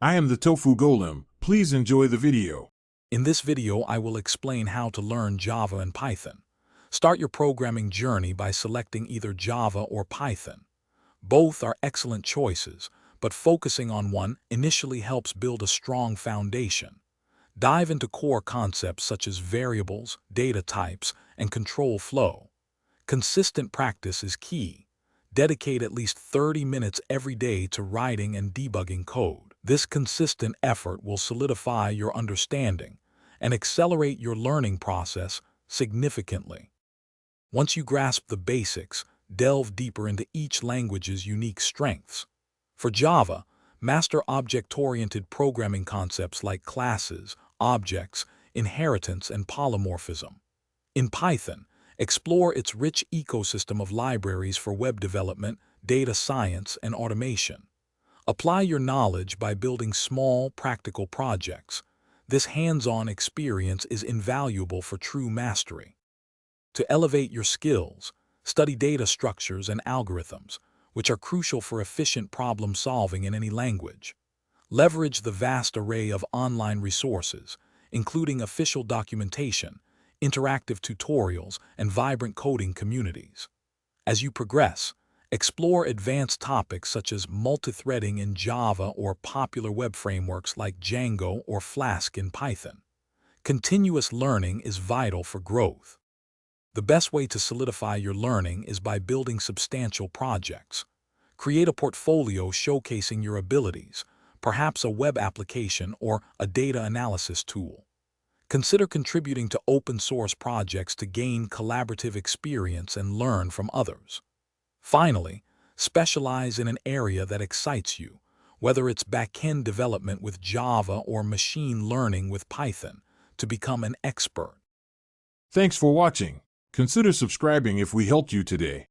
I am the Tofu Golem. Please enjoy the video. In this video, I will explain how to learn Java and Python. Start your programming journey by selecting either Java or Python. Both are excellent choices, but focusing on one initially helps build a strong foundation. Dive into core concepts such as variables, data types, and control flow. Consistent practice is key. Dedicate at least 30 minutes every day to writing and debugging code. This consistent effort will solidify your understanding and accelerate your learning process significantly. Once you grasp the basics, delve deeper into each language's unique strengths. For Java, master object-oriented programming concepts like classes, objects, inheritance, and polymorphism. In Python, explore its rich ecosystem of libraries for web development, data science, and automation. Apply your knowledge by building small, practical projects. This hands-on experience is invaluable for true mastery. To elevate your skills, study data structures and algorithms, which are crucial for efficient problem-solving in any language. Leverage the vast array of online resources, including official documentation, interactive tutorials, and vibrant coding communities. As you progress, explore advanced topics such as multithreading in Java or popular web frameworks like Django or Flask in Python. Continuous learning is vital for growth. The best way to solidify your learning is by building substantial projects. Create a portfolio showcasing your abilities, perhaps a web application or a data analysis tool. Consider contributing to open-source projects to gain collaborative experience and learn from others. Finally, specialize in an area that excites you, whether it's back-end development with Java or machine learning with Python, to become an expert. Thanks for watching. Consider subscribing if we helped you today.